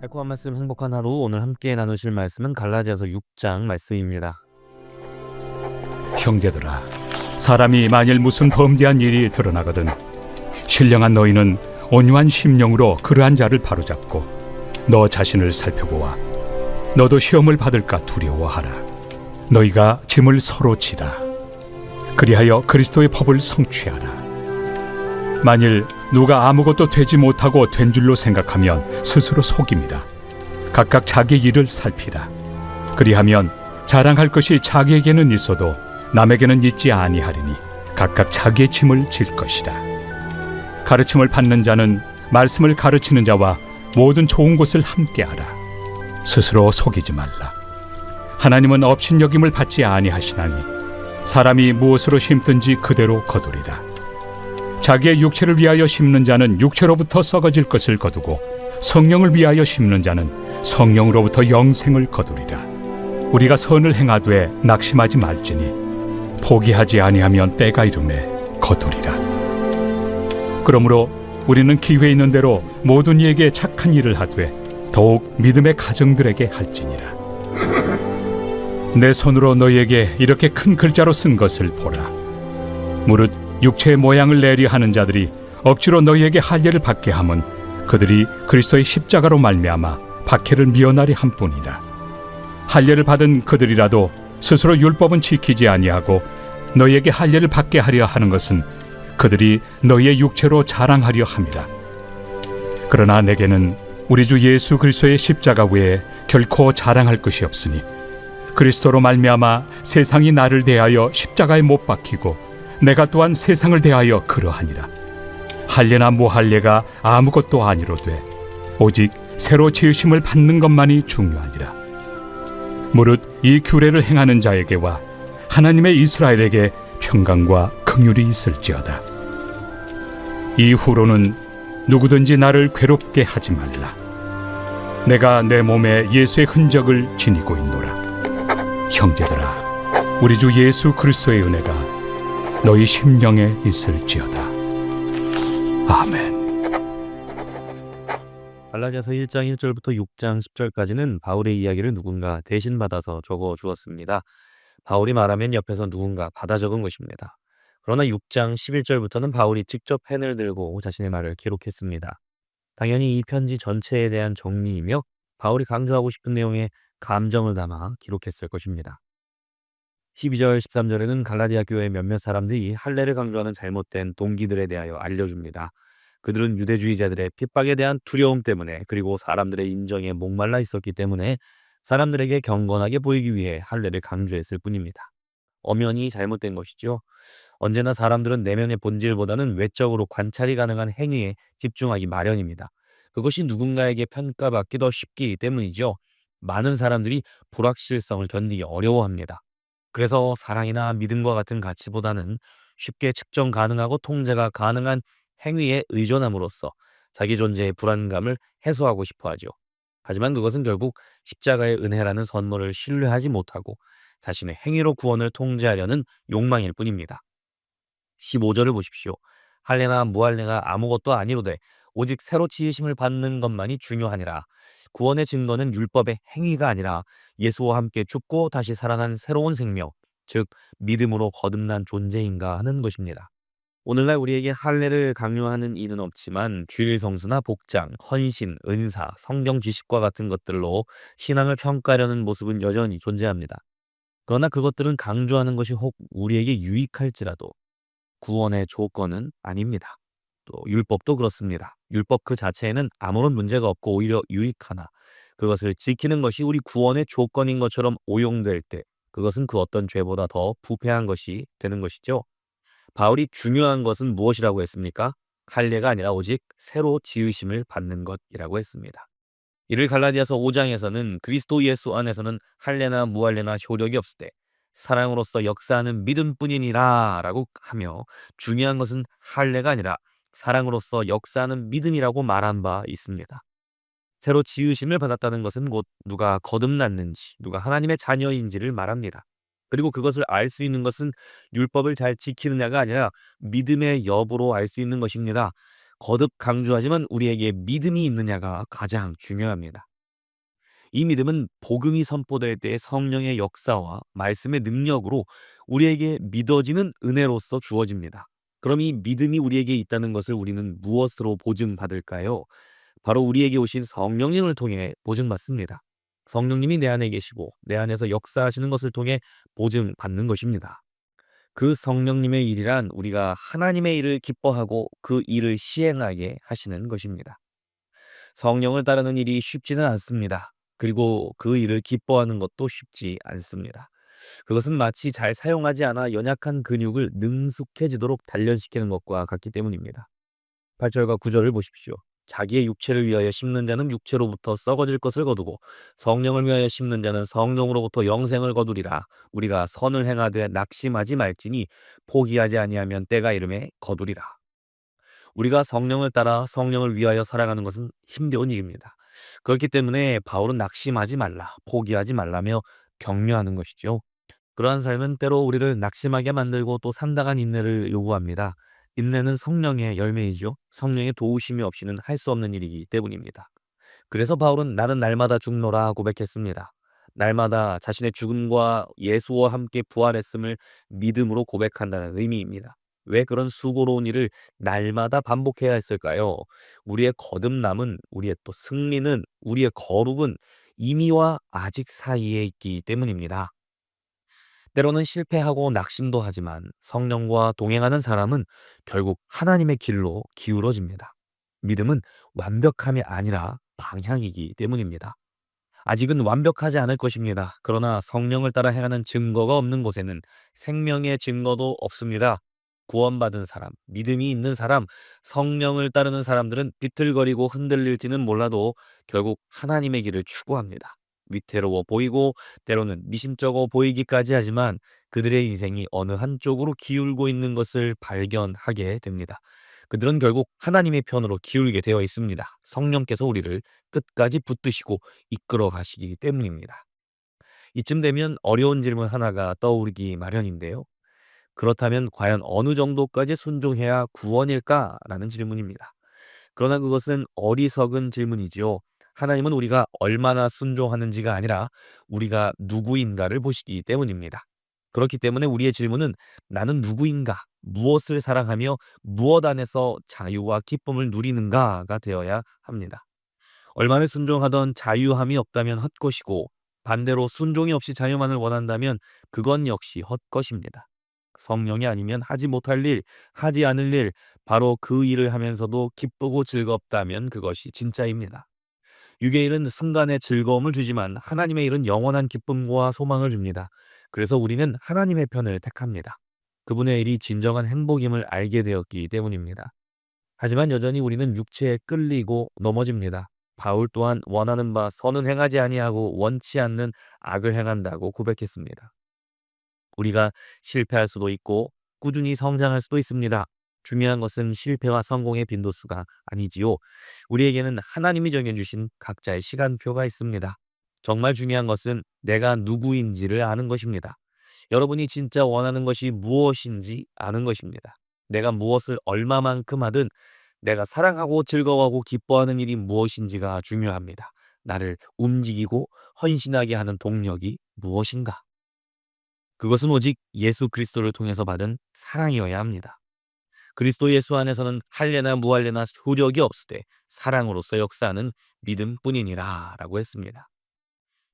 달콤한 말씀 행복한 하루 오늘 함께 나누실 말씀은 갈라디아서 6장 말씀입니다. 형제들아, 사람이 만일 무슨 범죄한 일이 드러나거든 신령한 너희는 온유한 심령으로 그러한 자를 바로잡고 너 자신을 살펴보아 너도 시험을 받을까 두려워하라. 너희가 짐을 서로 지라. 그리하여 그리스도의 법을 성취하라. 만일 누가 아무것도 되지 못하고 된 줄로 생각하면 스스로 속임이라. 각각 자기 일을 살피라. 그리하면 자랑할 것이 자기에게는 있어도 남에게는 있지 아니하리니 각각 자기의 짐을 질 것이라. 가르침을 받는 자는 말씀을 가르치는 자와 모든 좋은 것을 함께하라. 스스로 속이지 말라. 하나님은 업신여김을 받지 아니하시나니 사람이 무엇으로 심든지 그대로 거두리라. 자기의 육체를 위하여 심는 자는 육체로부터 썩어질 것을 거두고 성령을 위하여 심는 자는 성령으로부터 영생을 거두리라. 우리가 선을 행하되 낙심하지 말지니 포기하지 아니하면 때가 이르매 거두리라. 그러므로 우리는 기회 있는 대로 모든 이에게 착한 일을 하되 더욱 믿음의 가정들에게 할지니라. 내 손으로 너희에게 이렇게 큰 글자로 쓴 것을 보라. 무릇 육체의 모양을 내려 하는 자들이 억지로 너희에게 할례를 받게 함은 그들이 그리스도의 십자가로 말미암아 박해를 미연하리 함뿐이라. 할례를 받은 그들이라도 스스로 율법은 지키지 아니하고 너희에게 할례를 받게 하려 하는 것은 그들이 너희의 육체로 자랑하려 함이라. 그러나 내게는 우리 주 예수 그리스도의 십자가 외에 결코 자랑할 것이 없으니 그리스도로 말미암아 세상이 나를 대하여 십자가에 못 박히고 내가 또한 세상을 대하여 그러하니라. 할례나 무할례가 아무것도 아니로되 오직 새로 지으심을 받는 것만이 중요하니라. 무릇 이 규례를 행하는 자에게와 하나님의 이스라엘에게 평강과 긍휼이 있을지어다. 이후로는 누구든지 나를 괴롭게 하지 말라. 내가 내 몸에 예수의 흔적을 지니고 있노라. 형제들아, 우리 주 예수 그리스도의 은혜가 너희 심령에 있을지어다. 아멘. 갈라디아서 1장 1절부터 6장 10절까지는 바울의 이야기를 누군가 대신 받아서 적어 주었습니다. 바울이 말하면 옆에서 누군가 받아 적은 것입니다. 그러나 6장 11절부터는 바울이 직접 펜을 들고 자신의 말을 기록했습니다. 당연히 이 편지 전체에 대한 정리이며 바울이 강조하고 싶은 내용에 감정을 담아 기록했을 것입니다. 12절, 13절에는 갈라디아 교회 몇몇 사람들이 할례를 강조하는 잘못된 동기들에 대하여 알려줍니다. 그들은 유대주의자들의 핍박에 대한 두려움 때문에 그리고 사람들의 인정에 목말라 있었기 때문에 사람들에게 경건하게 보이기 위해 할례를 강조했을 뿐입니다. 엄연히 잘못된 것이죠. 언제나 사람들은 내면의 본질보다는 외적으로 관찰이 가능한 행위에 집중하기 마련입니다. 그것이 누군가에게 평가받기 더 쉽기 때문이죠. 많은 사람들이 불확실성을 견디기 어려워합니다. 그래서 사랑이나 믿음과 같은 가치보다는 쉽게 측정 가능하고 통제가 가능한 행위에 의존함으로써 자기 존재의 불안감을 해소하고 싶어 하죠. 하지만 그것은 결국 십자가의 은혜라는 선물을 신뢰하지 못하고 자신의 행위로 구원을 통제하려는 욕망일 뿐입니다. 15절을 보십시오. 할례나 무할례가 아무것도 아니로되 오직 새로 지으심을 받는 것만이 중요하니라. 구원의 증거는 율법의 행위가 아니라 예수와 함께 죽고 다시 살아난 새로운 생명, 즉 믿음으로 거듭난 존재인가 하는 것입니다. 오늘날 우리에게 할례를 강요하는 이는 없지만 주일 성수나 복장, 헌신, 은사, 성경 지식과 같은 것들로 신앙을 평가하려는 모습은 여전히 존재합니다. 그러나 그것들은 강조하는 것이 혹 우리에게 유익할지라도 구원의 조건은 아닙니다. 또 율법도 그렇습니다. 율법 그 자체에는 아무런 문제가 없고 오히려 유익하나 그것을 지키는 것이 우리 구원의 조건인 것처럼 오용될 때 그것은 그 어떤 죄보다 더 부패한 것이 되는 것이죠. 바울이 중요한 것은 무엇이라고 했습니까? 할례가 아니라 오직 새로 지으심을 받는 것이라고 했습니다. 이를 갈라디아서 5장에서는 그리스도 예수 안에서는 할례나 무할례나 효력이 없을 때 사랑으로서 역사하는 믿음뿐이니라 라고 하며 중요한 것은 할례가 아니라 사랑으로서 역사하는 믿음이라고 말한 바 있습니다. 새로 지으심을 받았다는 것은 곧 누가 거듭났는지 누가 하나님의 자녀인지를 말합니다. 그리고 그것을 알 수 있는 것은 율법을 잘 지키느냐가 아니라 믿음의 여부로 알 수 있는 것입니다. 거듭 강조하지만 우리에게 믿음이 있느냐가 가장 중요합니다. 이 믿음은 복음이 선포될 때의 성령의 역사와 말씀의 능력으로 우리에게 믿어지는 은혜로서 주어집니다. 그럼 이 믿음이 우리에게 있다는 것을 우리는 무엇으로 보증받을까요? 바로 우리에게 오신 성령님을 통해 보증받습니다. 성령님이 내 안에 계시고 내 안에서 역사하시는 것을 통해 보증받는 것입니다. 그 성령님의 일이란 우리가 하나님의 일을 기뻐하고 그 일을 시행하게 하시는 것입니다. 성령을 따르는 일이 쉽지는 않습니다. 그리고 그 일을 기뻐하는 것도 쉽지 않습니다. 그것은 마치 잘 사용하지 않아 연약한 근육을 능숙해지도록 단련시키는 것과 같기 때문입니다. 8절과 9절을 보십시오. 자기의 육체를 위하여 심는 자는 육체로부터 썩어질 것을 거두고 성령을 위하여 심는 자는 성령으로부터 영생을 거두리라. 우리가 선을 행하되 낙심하지 말지니 포기하지 아니하면 때가 이름에 거두리라. 우리가 성령을 따라 성령을 위하여 살아가는 것은 힘겨운 일입니다. 그렇기 때문에 바울은 낙심하지 말라, 포기하지 말라며 격려하는 것이죠. 그러한 삶은 때로 우리를 낙심하게 만들고 또 상당한 인내를 요구합니다. 인내는 성령의 열매이죠. 성령의 도우심이 없이는 할 수 없는 일이기 때문입니다. 그래서 바울은 나는 날마다 죽노라 고백했습니다. 날마다 자신의 죽음과 예수와 함께 부활했음을 믿음으로 고백한다는 의미입니다. 왜 그런 수고로운 일을 날마다 반복해야 했을까요? 우리의 거듭남은, 우리의 또 승리는, 우리의 거룩은 이미와 아직 사이에 있기 때문입니다. 때로는 실패하고 낙심도 하지만 성령과 동행하는 사람은 결국 하나님의 길로 기울어집니다. 믿음은 완벽함이 아니라 방향이기 때문입니다. 아직은 완벽하지 않을 것입니다. 그러나 성령을 따라 행하는 증거가 없는 곳에는 생명의 증거도 없습니다. 구원받은 사람, 믿음이 있는 사람, 성령을 따르는 사람들은 비틀거리고 흔들릴지는 몰라도 결국 하나님의 길을 추구합니다. 위태로워 보이고 때로는 미심쩍어 보이기까지 하지만 그들의 인생이 어느 한쪽으로 기울고 있는 것을 발견하게 됩니다. 그들은 결국 하나님의 편으로 기울게 되어 있습니다. 성령께서 우리를 끝까지 붙드시고 이끌어 가시기 때문입니다. 이쯤 되면 어려운 질문 하나가 떠오르기 마련인데요. 그렇다면 과연 어느 정도까지 순종해야 구원일까라는 질문입니다. 그러나 그것은 어리석은 질문이지요. 하나님은 우리가 얼마나 순종하는지가 아니라 우리가 누구인가를 보시기 때문입니다. 그렇기 때문에 우리의 질문은 나는 누구인가, 무엇을 사랑하며 무엇 안에서 자유와 기쁨을 누리는가가 되어야 합니다. 얼마나 순종하던 자유함이 없다면 헛것이고 반대로 순종이 없이 자유만을 원한다면 그건 역시 헛것입니다. 성령이 아니면 하지 못할 일, 하지 않을 일, 바로 그 일을 하면서도 기쁘고 즐겁다면 그것이 진짜입니다. 육의 일은 순간의 즐거움을 주지만 하나님의 일은 영원한 기쁨과 소망을 줍니다. 그래서 우리는 하나님의 편을 택합니다. 그분의 일이 진정한 행복임을 알게 되었기 때문입니다. 하지만 여전히 우리는 육체에 끌리고 넘어집니다. 바울 또한 원하는 바 선은 행하지 아니하고 원치 않는 악을 행한다고 고백했습니다. 우리가 실패할 수도 있고 꾸준히 성장할 수도 있습니다. 중요한 것은 실패와 성공의 빈도수가 아니지요. 우리에게는 하나님이 정해주신 각자의 시간표가 있습니다. 정말 중요한 것은 내가 누구인지를 아는 것입니다. 여러분이 진짜 원하는 것이 무엇인지 아는 것입니다. 내가 무엇을 얼마만큼 하든 내가 사랑하고 즐거워하고 기뻐하는 일이 무엇인지가 중요합니다. 나를 움직이고 헌신하게 하는 동력이 무엇인가? 그것은 오직 예수 그리스도를 통해서 받은 사랑이어야 합니다. 그리스도 예수 안에서는 할례나 무할례나 효력이 없으되 사랑으로서 역사하는 믿음뿐이니라 라고 했습니다.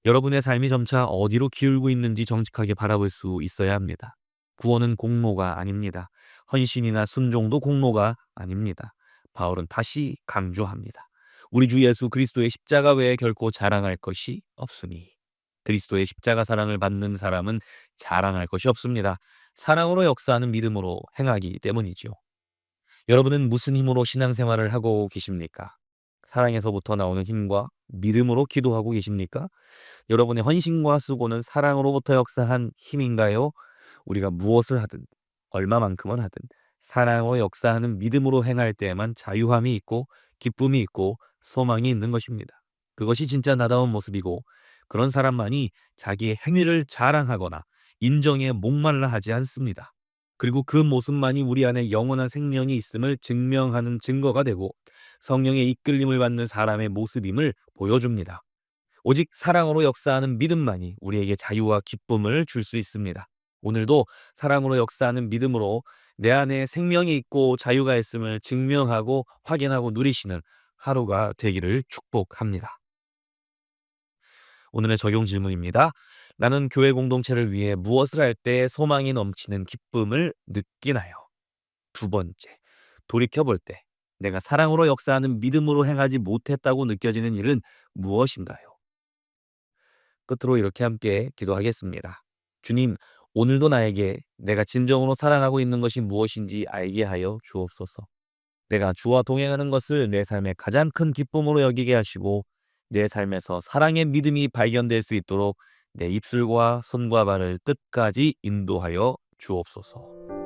여러분의 삶이 점차 어디로 기울고 있는지 정직하게 바라볼 수 있어야 합니다. 구원은 공로가 아닙니다. 헌신이나 순종도 공로가 아닙니다. 바울은 다시 강조합니다. 우리 주 예수 그리스도의 십자가 외에 결코 자랑할 것이 없으니. 그리스도의 십자가 사랑을 받는 사람은 자랑할 것이 없습니다. 사랑으로 역사하는 믿음으로 행하기 때문이죠. 여러분은 무슨 힘으로 신앙생활을 하고 계십니까? 사랑에서부터 나오는 힘과 믿음으로 기도하고 계십니까? 여러분의 헌신과 수고는 사랑으로부터 역사한 힘인가요? 우리가 무엇을 하든 얼마만큼은 하든 사랑으로 역사하는 믿음으로 행할 때에만 자유함이 있고 기쁨이 있고 소망이 있는 것입니다. 그것이 진짜 나다운 모습이고 그런 사람만이 자기의 행위를 자랑하거나 인정에 목말라 하지 않습니다. 그리고 그 모습만이 우리 안에 영원한 생명이 있음을 증명하는 증거가 되고 성령의 이끌림을 받는 사람의 모습임을 보여줍니다. 오직 사랑으로 역사하는 믿음만이 우리에게 자유와 기쁨을 줄 수 있습니다. 오늘도 사랑으로 역사하는 믿음으로 내 안에 생명이 있고 자유가 있음을 증명하고 확인하고 누리시는 하루가 되기를 축복합니다. 오늘의 적용 질문입니다. 나는 교회 공동체를 위해 무엇을 할 때 소망이 넘치는 기쁨을 느끼나요? 두 번째, 돌이켜볼 때 내가 사랑으로 역사하는 믿음으로 행하지 못했다고 느껴지는 일은 무엇인가요? 끝으로 이렇게 함께 기도하겠습니다. 주님, 오늘도 나에게 내가 진정으로 사랑하고 있는 것이 무엇인지 알게 하여 주옵소서. 내가 주와 동행하는 것을 내 삶의 가장 큰 기쁨으로 여기게 하시고 내 삶에서 사랑의 믿음이 발견될 수 있도록 내 입술과 손과 발을 끝까지 인도하여 주옵소서.